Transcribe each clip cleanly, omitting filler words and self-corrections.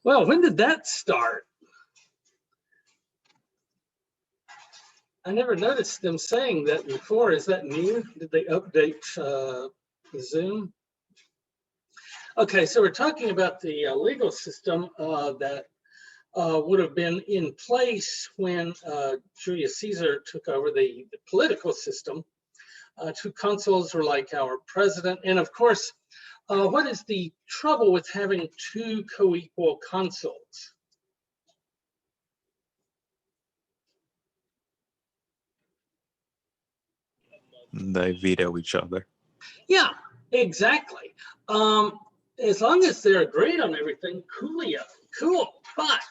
Well, when did that start? I never noticed them saying that before. Is that new? Did they update Zoom? Okay, so we're talking about the legal system that would have been in place when Julius Caesar took over the political system. Two consuls were like our president. And of course, what is the trouble with having two co-equal consuls? They veto each other. Yeah, exactly. As long as they're agreed on everything, coolio, cool. But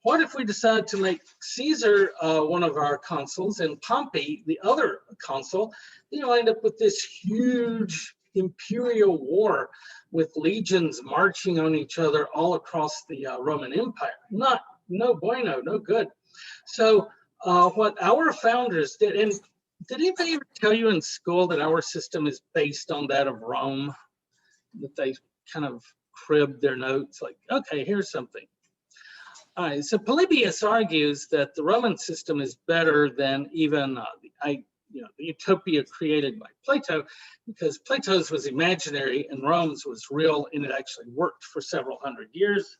what if we decide to make Caesar one of our consuls and Pompey the other consul? You end up with this huge imperial war with legions marching on each other all across the Roman Empire. No bueno, no good. So what our founders did, and did anybody ever tell you in school that our system is based on that of Rome? That they kind of cribbed their notes, like, okay, here's something. All right, so Polybius argues that the Roman system is better than even the utopia created by Plato, because Plato's was imaginary and Rome's was real, and it actually worked for several hundred years.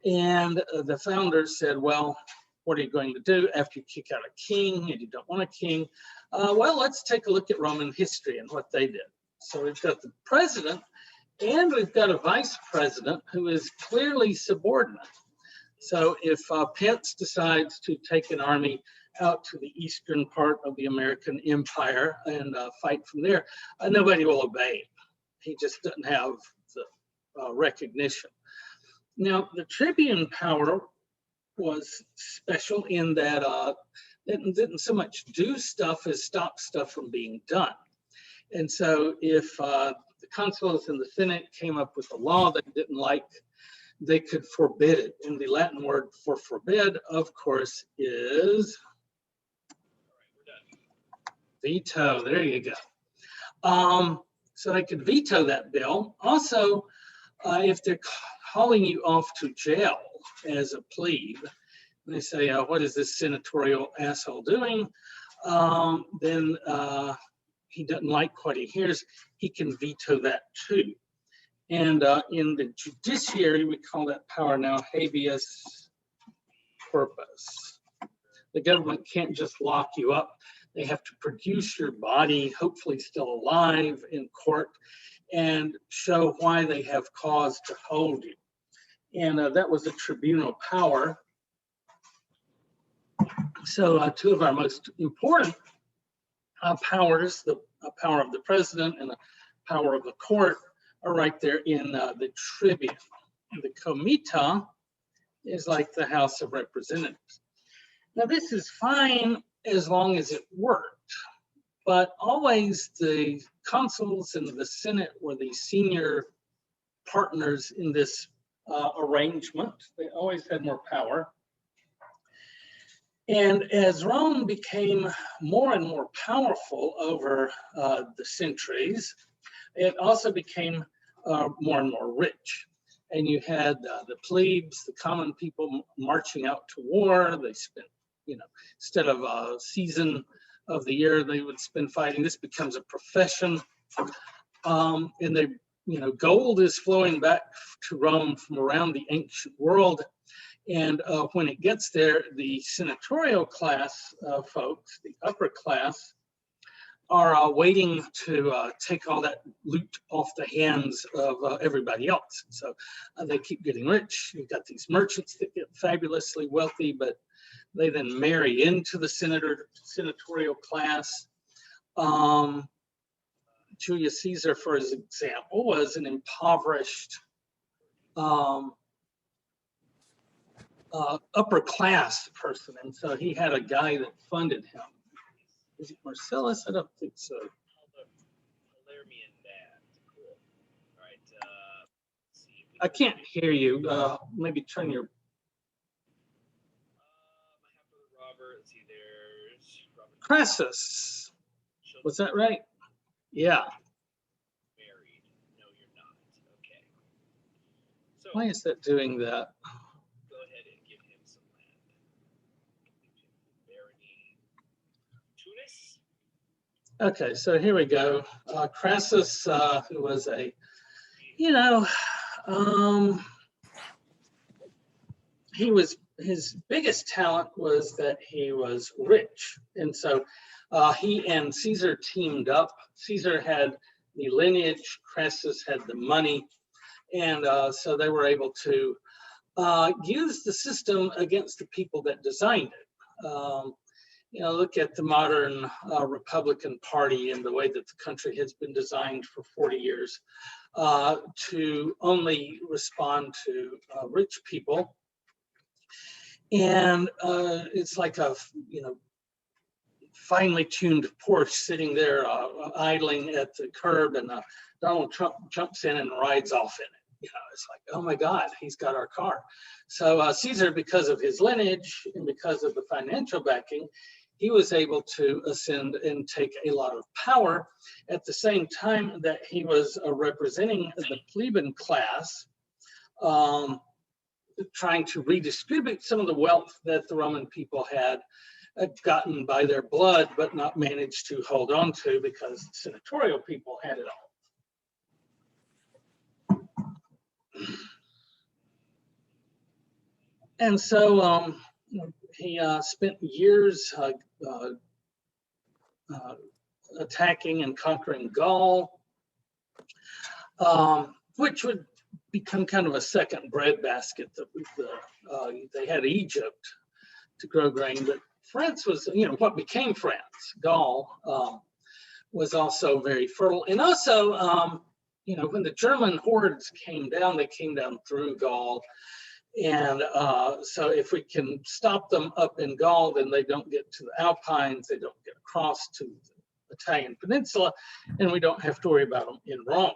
And the founders said, well, what are you going to do after you kick out a king and you don't want a king? Well, let's take a look at Roman history and what they did. So we've got the president and we've got a vice president who is clearly subordinate. So if Pence decides to take an army out to the eastern part of the American empire and fight from there, nobody will obey him. He just doesn't have the recognition. Now, the tribune power was special in that it didn't so much do stuff as stop stuff from being done. And so if the consuls in the Senate came up with a law they didn't like, they could forbid it. And the Latin word for forbid, of course, is veto. There you go. So they could veto that bill. Also, if they're hauling you off to jail as a plebe, they say, what is this senatorial asshole doing? Then he doesn't like what he hears, he can veto that too. And in the judiciary, we call that power now habeas corpus. The government can't just lock you up. They have to produce your body, hopefully still alive, in court and show why they have cause to hold you. And that was a tribunal power. So two of our most important powers, the power of the president and the power of the court, are right there in the tribune. The comita is like the House of Representatives. Now this is fine as long as it worked, but always the consuls and the Senate were the senior partners in this arrangement. They always had more power. And as Rome became more and more powerful over the centuries, it also became more and more rich. And you had the plebes, the common people marching out to war. They spent, instead of a season of the year, they would spend fighting. This becomes a profession. And they, gold is flowing back to Rome from around the ancient world. And when it gets there, the senatorial class folks, the upper class, are waiting to take all that loot off the hands of everybody else. So they keep getting rich. You've got these merchants that get fabulously wealthy, but they then marry into the senatorial class. Julius Caesar, for his example, was an impoverished upper class person, and so he had a guy that funded him. Is it Marcellus? I don't think so. I can't hear you. Maybe turn your. Crassus. Was that right? Yeah. Married. No, you're not. Okay. Why is that doing that? Go ahead and give him some land. Tunis. Okay, so here we go. Crassus, who was a, his biggest talent was that he was rich. And so he and Caesar teamed up. Caesar had the lineage, Crassus had the money. And so they were able to use the system against the people that designed it. Look at the modern Republican Party and the way that the country has been designed for 40 years to only respond to rich people. And it's like a, finely tuned Porsche sitting there idling at the curb, and Donald Trump jumps in and rides off in it. It's like, oh my God, he's got our car. So Caesar, because of his lineage and because of the financial backing, he was able to ascend and take a lot of power at the same time that he was representing the plebeian class, trying to redistribute some of the wealth that the Roman people had gotten by their blood, but not managed to hold on to because the senatorial people had it all. And so he spent years attacking and conquering Gaul, which would become kind of a second breadbasket. They had Egypt to grow grain, but France was, what became France. Gaul was also very fertile. And also, when the German hordes came down, they came down through Gaul. And so if we can stop them up in Gaul, then they don't get to the Alpines, they don't get across to the Italian peninsula, and we don't have to worry about them in Rome.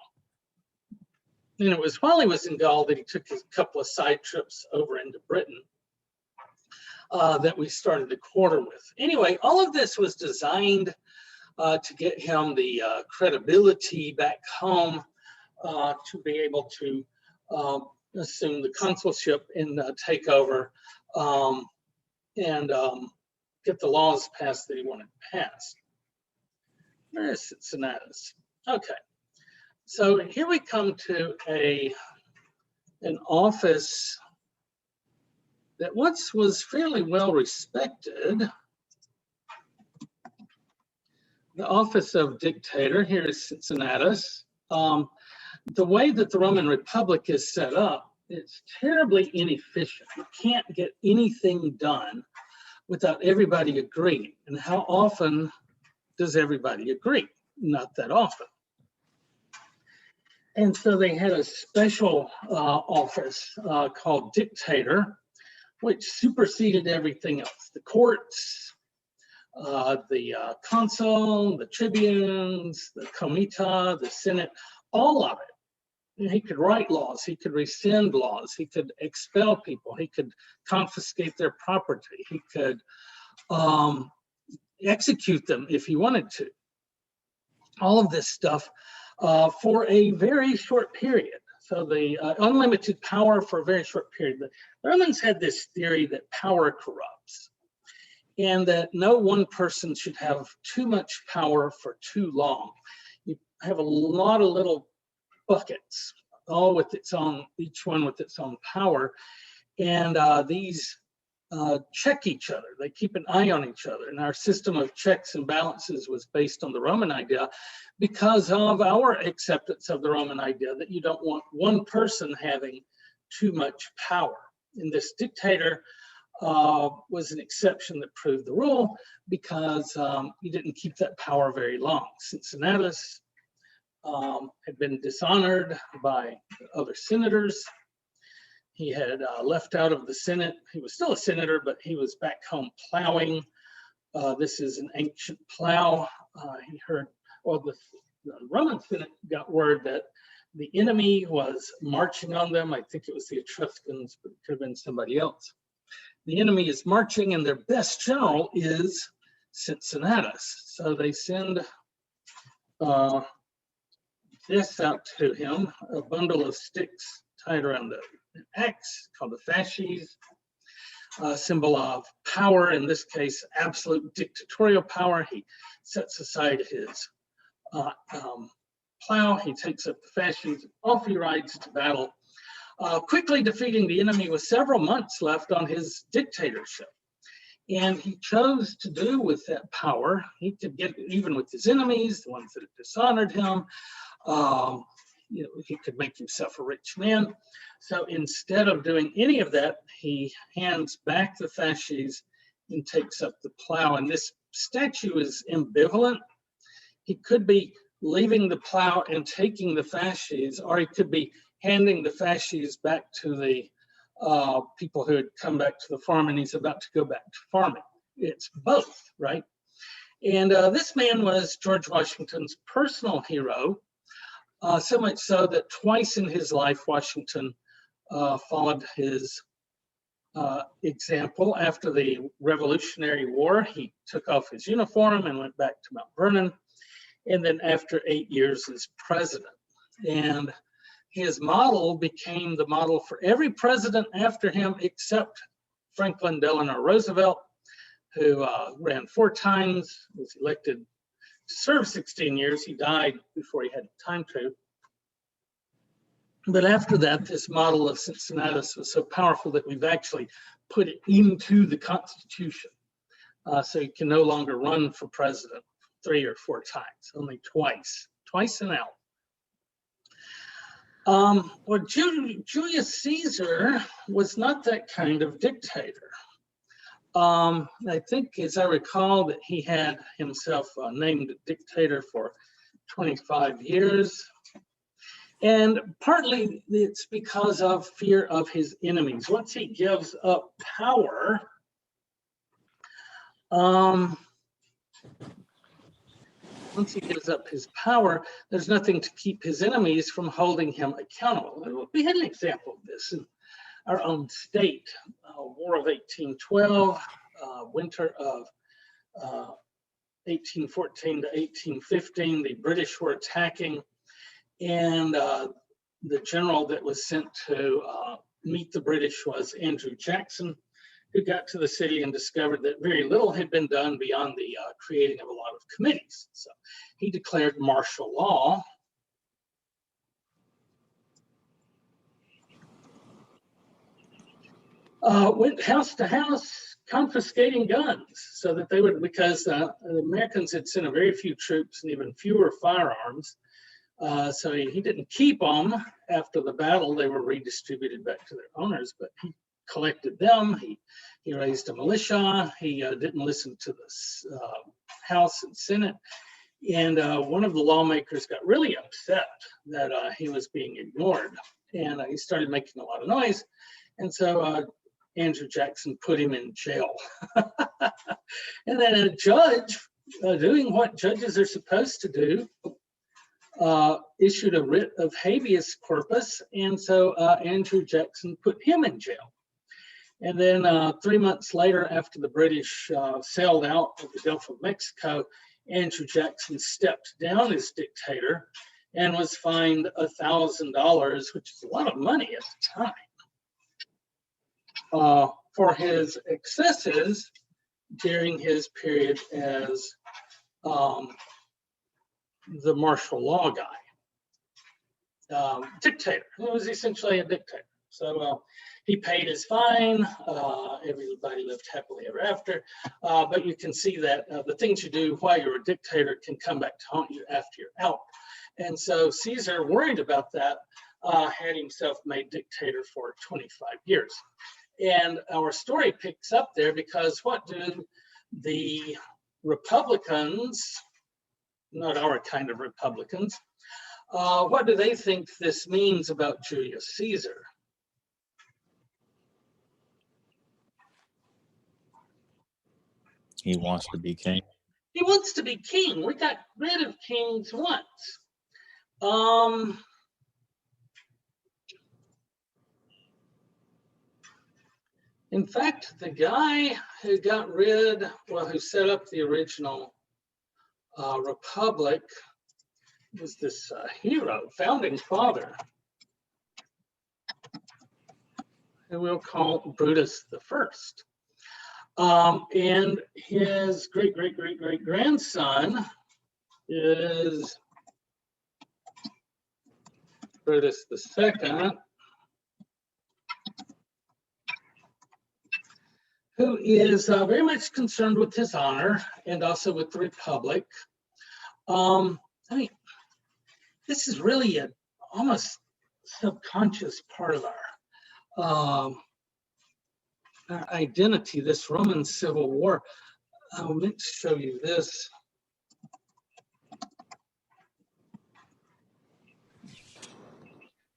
And it was while he was in Gaul that he took a couple of side trips over into Britain that we started the quarter with. Anyway, all of this was designed to get him the credibility back home to be able to assume the consulship and take over and get the laws passed that he wanted passed. Where is Cincinnatus? Okay, so here we come to an office that once was fairly well respected. The office of dictator. Here is Cincinnatus. The way that the Roman Republic is set up, it's terribly inefficient. You can't get anything done without everybody agreeing. And how often does everybody agree? Not that often. And so they had a special office called Dictator, which superseded everything else. The courts, the consul, the tribunes, the comita, the senate, all of it. He could write laws, he could rescind laws, he could expel people, he could confiscate their property, he could execute them if he wanted to. All of this stuff for a very short period. So the unlimited power for a very short period. The Romans had this theory that power corrupts and that no one person should have too much power for too long. You have a lot of little buckets, all with its own, each one with its own power. And these check each other. They keep an eye on each other. And our system of checks and balances was based on the Roman idea because of our acceptance of the Roman idea that you don't want one person having too much power. And this dictator was an exception that proved the rule because he didn't keep that power very long. Cincinnatus had been dishonored by other senators. He had left out of the Senate. He was still a senator, but he was back home plowing. This is an ancient plow. He heard, well, the Roman Senate got word that the enemy was marching on them. I think it was the Etruscans, but it could have been somebody else. The enemy is marching and their best general is Cincinnatus. So they send this out to him, a bundle of sticks tied around an axe called the fasces, a symbol of power, in this case, absolute dictatorial power. He sets aside his plow, he takes up the fasces, off he rides to battle, quickly defeating the enemy with several months left on his dictatorship. And he chose to do with that power, he could get even with his enemies, the ones that had dishonored him. He could make himself a rich man. So instead of doing any of that, he hands back the fasces and takes up the plow. And this statue is ambivalent. He could be leaving the plow and taking the fasces, or he could be handing the fasces back to the people who had come back to the farm, and he's about to go back to farming. It's both, right? And this man was George Washington's personal hero, so much so that twice in his life, Washington followed his example. After the Revolutionary War, he took off his uniform and went back to Mount Vernon. And then after 8 years as president. And his model became the model for every president after him except Franklin Delano Roosevelt, who ran 4 times, was elected to serve 16 years. He died before he had time to. But after that, this model of Cincinnatus was so powerful that we've actually put it into the Constitution. So you can no longer run for president 3 or 4 times, only twice and out. Well, Julius Caesar was not that kind of dictator. I think, as I recall, that he had himself named dictator for 25 years. And partly it's because of fear of his enemies. Once he gives up power, his power, there's nothing to keep his enemies from holding him accountable. We had an example of this in our own state. War of 1812, winter of 1814 to 1815, the British were attacking, and the general that was sent to meet the British was Andrew Jackson, who got to the city and discovered that very little had been done beyond the creating of a lot of committees. So he declared martial law. Went house to house confiscating guns so that they would, because the Americans had sent a very few troops and even fewer firearms. So he didn't keep them after the battle. They were redistributed back to their owners, but he collected them. He raised a militia. He didn't listen to the House and Senate. And one of the lawmakers got really upset that he was being ignored. And he started making a lot of noise. And so Andrew Jackson put him in jail. And then a judge, doing what judges are supposed to do, issued a writ of habeas corpus. And so Andrew Jackson put him in jail. And then 3 months later, after the British sailed out of the Gulf of Mexico, Andrew Jackson stepped down as dictator and was fined $1,000, which is a lot of money at the time, for his excesses during his period as the martial law guy. Dictator. He was essentially a dictator. So he paid his fine. Everybody lived happily ever after. But you can see that the things you do while you're a dictator can come back to haunt you after you're out. And so Caesar, worried about that, had himself made dictator for 25 years. And our story picks up there because what do the Republicans, not our kind of Republicans, what do they think this means about Julius Caesar? He wants to be king. He wants to be king. We got rid of kings once. In fact, the guy who who set up the original republic was this hero, founding father. who we'll call Brutus the First. And his great-great-great-great-grandson is Brutus the Second, who is very much concerned with his honor and also with the Republic. I mean, this is really an almost subconscious part of our identity, this Roman Civil War. I meant to show you this.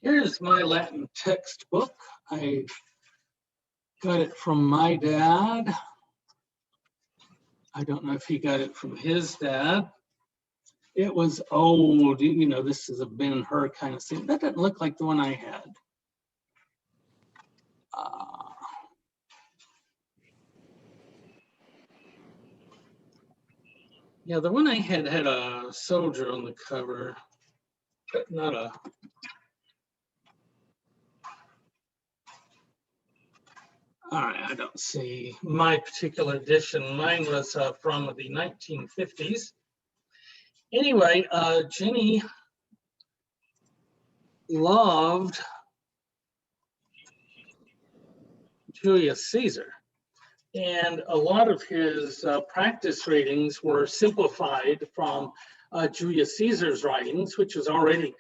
Here's my Latin textbook. I got it from my dad. I don't know if he got it from his dad. It was old, you know, this is a Ben-Hur kind of thing. That doesn't look like the one I had. Yeah, the one I had had a soldier on the cover, but not a. All right, I don't see my particular edition. Mine was from the 1950s. Anyway, Jenny loved Julius Caesar, and a lot of his practice readings were simplified from Julius Caesar's writings, which was already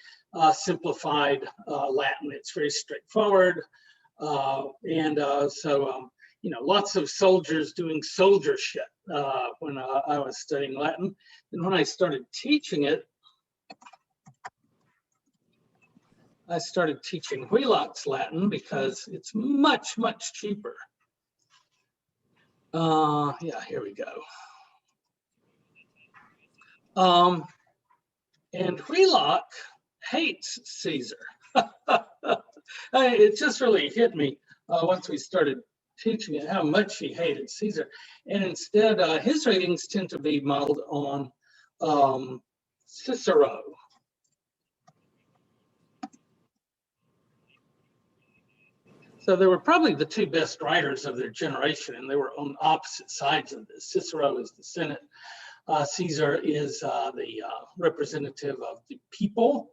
simplified Latin. It's very straightforward. You know, lots of soldiers doing soldier shit when I was studying Latin. And when I started teaching it, I started teaching Wheelock's Latin because it's much, much cheaper. Yeah, here we go. And Wheelock hates Caesar. It just really hit me once we started teaching it how much he hated Caesar. And instead, his ratings tend to be modeled on Cicero. So they were probably the two best writers of their generation, and they were on opposite sides of this. Cicero is the Senate. Caesar is the representative of the people.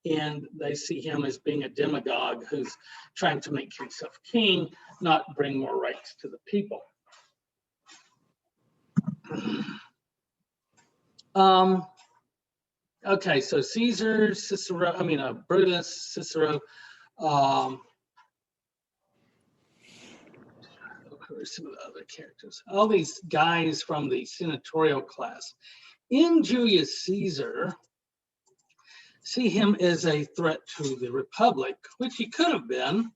And they see him as being a demagogue who's trying to make himself king, not bring more rights to the people. Okay, so Caesar, Cicero, Brutus, Cicero. Who are some of the other characters? All these guys from the senatorial class. In Julius Caesar, see him as a threat to the Republic, which he could have been,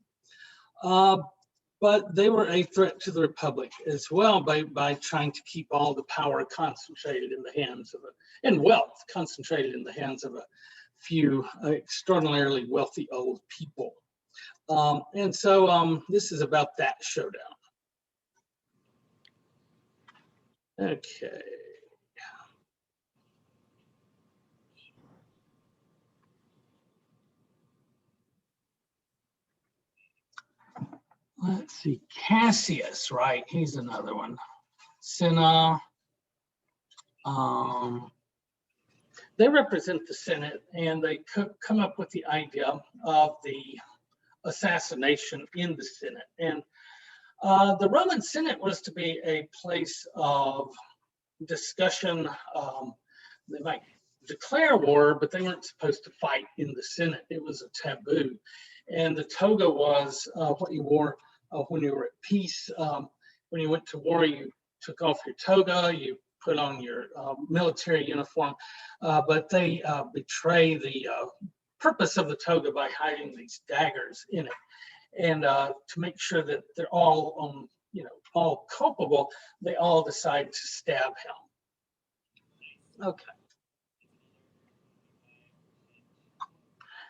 but they were a threat to the Republic as well by trying to keep all the power concentrated in the hands of and wealth concentrated in the hands of a few extraordinarily wealthy old people. And so this is about that showdown. Okay. Let's see, Cassius, right? He's another one. Cinna. They represent the Senate, and they come up with the idea of the assassination in the Senate. And the Roman Senate was to be a place of discussion. They might declare war, but they weren't supposed to fight in the Senate. It was a taboo. And the toga was what you wore when you were at peace. When you went to war, you took off your toga, you put on your military uniform, but they betray the purpose of the toga by hiding these daggers in it. And to make sure that they're all all culpable, they all decide to stab him. Okay.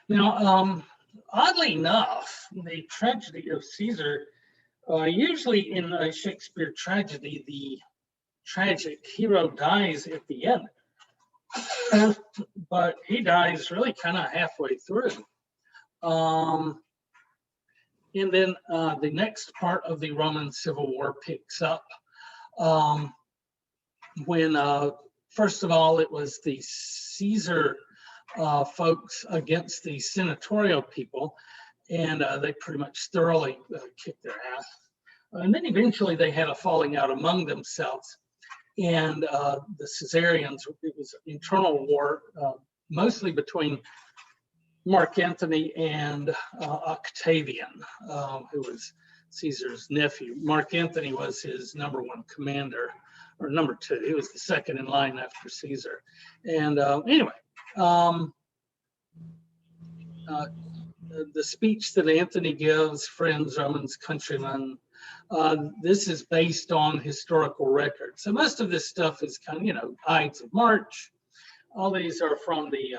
Now, oddly enough, the tragedy of Caesar, usually in a Shakespeare tragedy, the tragic hero dies at the end. But he dies really kind of halfway through. And then the next part of the Roman Civil War picks up when, first of all, it was the Caesar folks against the senatorial people, and they pretty much thoroughly kicked their ass. And then eventually they had a falling out among themselves. And the Caesarians, it was internal war, mostly between Mark Antony and Octavian, who was Caesar's nephew. Mark Antony was his #1 commander, or #2. He was the second in line after Caesar. And anyway, the speech that Antony gives, friends, Romans, countrymen, this is based on historical records. So most of this stuff is kind of, Ides of March. All these are from the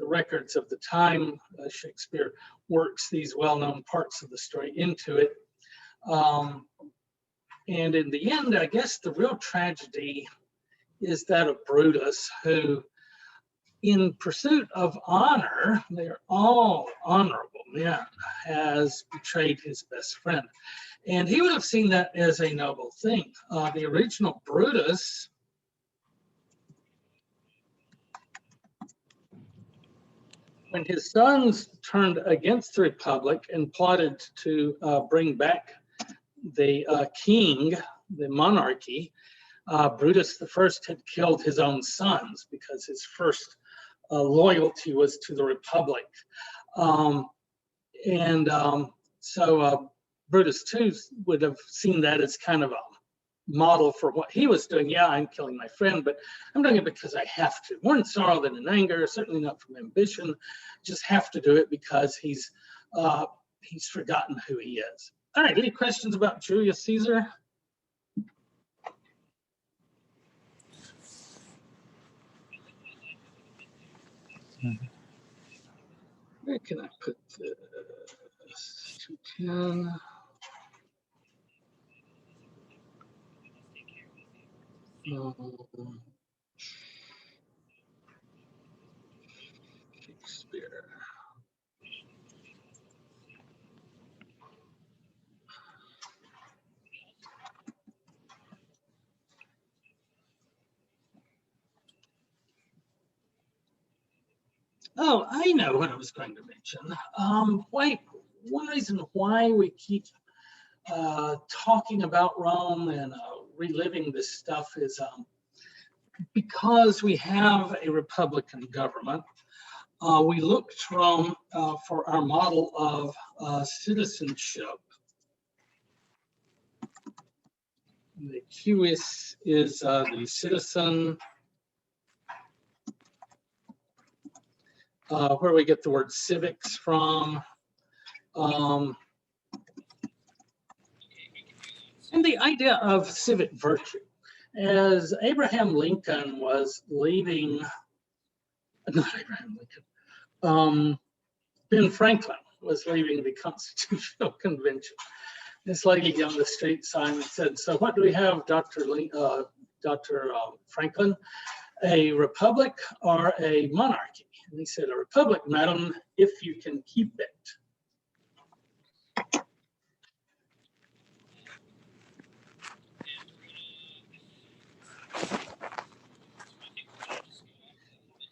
records of the time. Shakespeare works these well-known parts of the story into it. And in the end, I guess the real tragedy is that of Brutus, who, in pursuit of honor, they're all honorable men, has betrayed his best friend. And he would have seen that as a noble thing. The original Brutus, when his sons turned against the Republic and plotted to bring back the king, the monarchy, Brutus I had killed his own sons because his first loyalty was to the Republic. So Brutus II would have seen that as kind of a model for what he was doing. Yeah, I'm killing my friend, but I'm doing it because I have to. More in sorrow than in anger, certainly not from ambition. Just have to do it because he's forgotten who he is. All right, any questions about Julius Caesar? Where can I put this? 210. Shakespeare. Oh, I know what I was going to mention. One reason why we keep talking about Rome and reliving this stuff is because we have a republican government. We look to Rome for our model of citizenship. The cuis is the citizen, where we get the word civics from. And the idea of civic virtue. As Abraham Lincoln was leaving, not Abraham Lincoln, Ben Franklin was leaving the Constitutional Convention. This lady on the street sign said, "So what do we have, Dr. Franklin, a republic or a monarchy?" And he said, "A republic, madam, if you can keep it."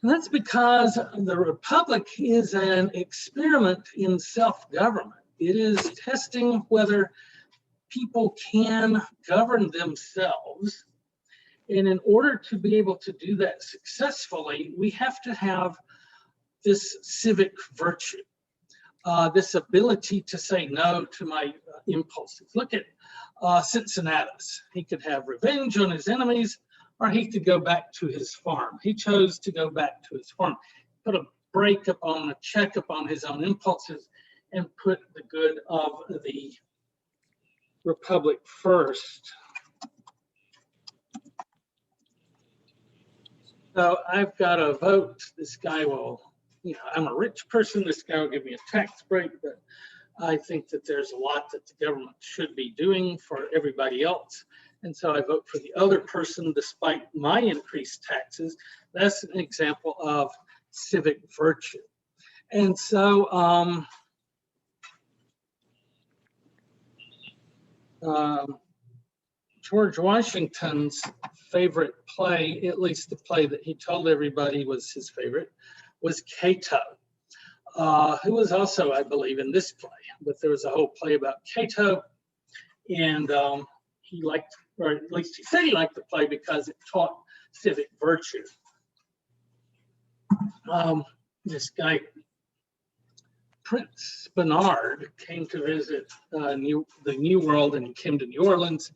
And that's because the republic is an experiment in self-government. It is testing whether people can govern themselves. And in order to be able to do that successfully, we have to have this civic virtue, this ability to say no to my impulses. Look at Cincinnatus. He could have revenge on his enemies, or he could go back to his farm. He chose to go back to his farm, put a check upon his own impulses, and put the good of the republic first. So I've got to vote. This guy will, I'm a rich person. This guy will give me a tax break, but I think that there's a lot that the government should be doing for everybody else. And so I vote for the other person despite my increased taxes. That's an example of civic virtue. And so George Washington's favorite play, at least the play that he told everybody was his favorite, was Cato, who was also, I believe, in this play. But there was a whole play about Cato, and he liked, or at least he said he liked the play because it taught civic virtue. This guy, Prince Bernard, came to visit the New World, and he came to New Orleans.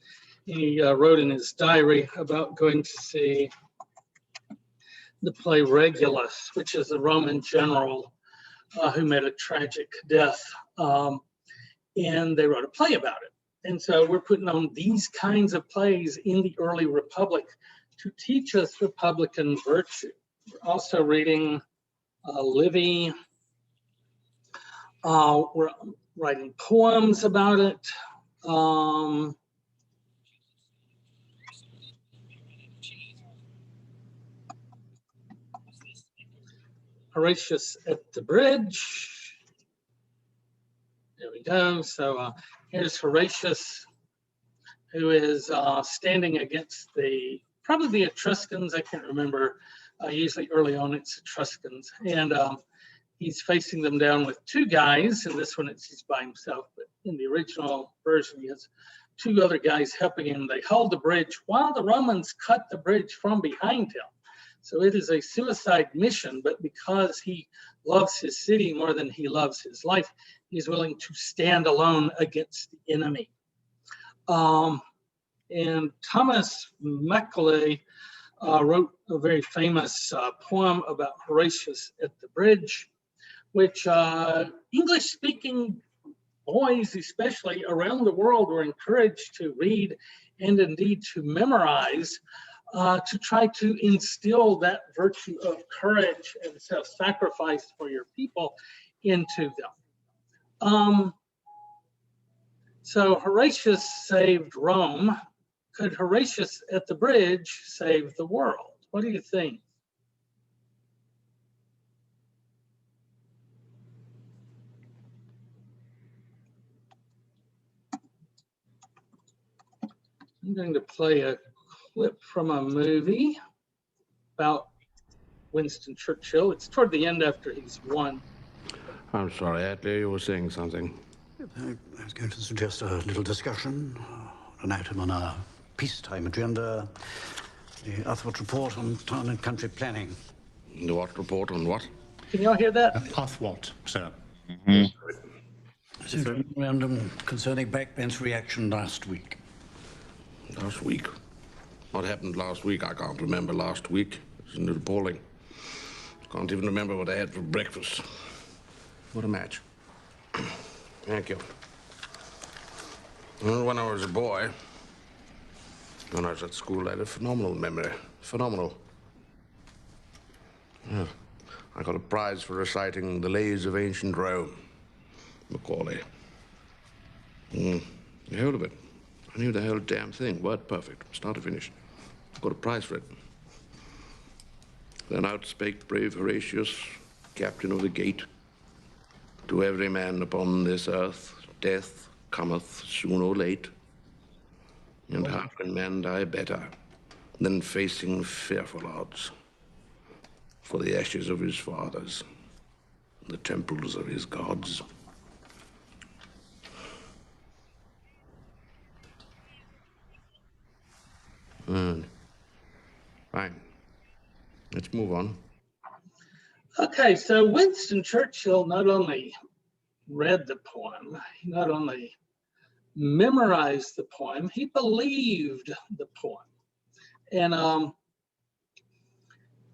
He wrote in his diary about going to see the play Regulus, which is a Roman general who met a tragic death, and they wrote a play about it. And so we're putting on these kinds of plays in the early Republic to teach us Republican virtue. We're also reading Livy. We're writing poems about it. Horatius at the bridge. There we go. So here's Horatius, who is standing against probably the Etruscans. I can't remember. Usually early on it's Etruscans. And he's facing them down with two guys. In this one, he's by himself. But in the original version, he has two other guys helping him. They hold the bridge while the Romans cut the bridge from behind him. So it is a suicide mission, but because he loves his city more than he loves his life, he's willing to stand alone against the enemy. And Thomas Macaulay wrote a very famous poem about Horatius at the bridge, which English-speaking boys, especially around the world, were encouraged to read and indeed to memorize, to try to instill that virtue of courage and self-sacrifice for your people into them. So Horatius saved Rome. Could Horatius at the bridge save the world? What do you think? I'm going to play a clip from a movie about Winston Churchill. It's toward the end after he's won. I'm sorry, Attlee, you were saying something. I was going to suggest a little discussion, an item on our peacetime agenda, the Uthwart report on town and country planning. The what report on what? Can y'all hear that? Uthwart, sir. It's a memorandum concerning Backbench reaction last week. Last week? What happened last week? I can't remember last week. Isn't it appalling? Can't even remember what I had for breakfast. What a match. Thank you. Well, when I was a boy, when I was at school, I had a phenomenal memory. Phenomenal. Yeah. I got a prize for reciting the lays of ancient Rome. Macaulay. The whole of it. I knew the whole damn thing, word perfect, start to finish. Got a prize for it. Then out spake brave Horatius, captain of the gate. To every man upon this earth, death cometh soon or late. And how can man die better than facing fearful odds for the ashes of his fathers, the temples of his gods? Fine. Let's move on. Okay, so Winston Churchill not only read the poem, he not only memorized the poem, he believed the poem. And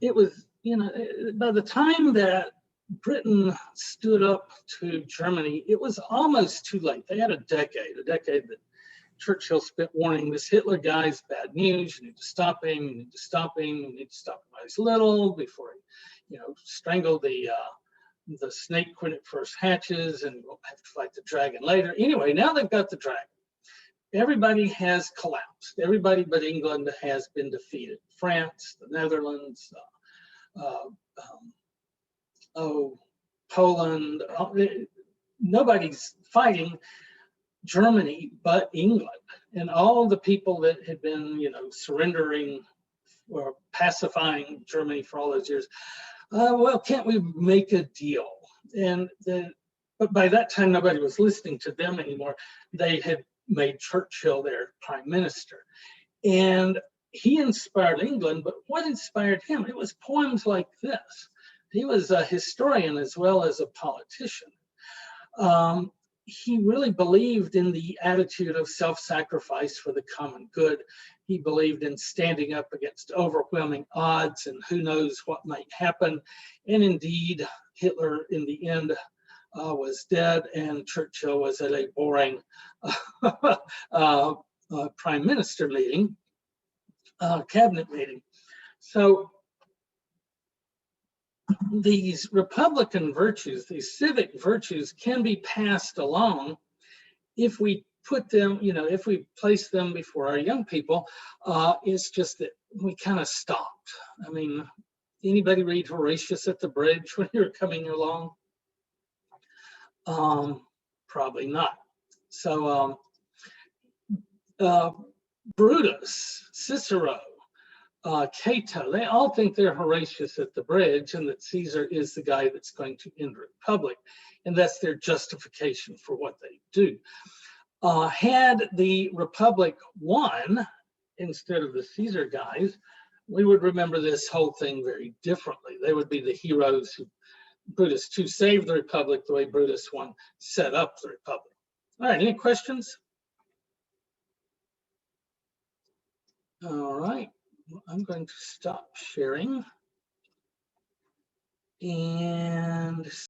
it was, by the time that Britain stood up to Germany, it was almost too late. They had a decade that Churchill spent warning this Hitler guy's bad news. You need to stop him. You need to stop him. You need to stop him while he's little before he, strangle the snake when it first hatches, and we'll have to fight the dragon later. Anyway, now they've got the dragon. Everybody has collapsed. Everybody but England has been defeated. France, the Netherlands, Poland. Nobody's fighting. Germany, but England, and all the people that had been, surrendering or pacifying Germany for all those years. Well, can't we make a deal? But by that time, nobody was listening to them anymore. They had made Churchill their prime minister. And he inspired England, but what inspired him? It was poems like this. He was a historian as well as a politician. He really believed in the attitude of self-sacrifice for the common good. He believed in standing up against overwhelming odds and who knows what might happen. And indeed, Hitler in the end was dead, and Churchill was at a boring prime minister meeting, cabinet meeting. So these Republican virtues, these civic virtues, can be passed along if we put them, if we place them before our young people. It's just that we kind of stopped. I mean, anybody read Horatius at the Bridge when you were coming along? Probably not. So Brutus, Cicero, Cato, they all think they're Horatius at the Bridge and that Caesar is the guy that's going to end the Republic. And that's their justification for what they do. Had the Republic won instead of the Caesar guys, we would remember this whole thing very differently. They would be the heroes who Brutus II saved the Republic the way Brutus I set up the Republic. All right, any questions? All right. I'm going to stop sharing and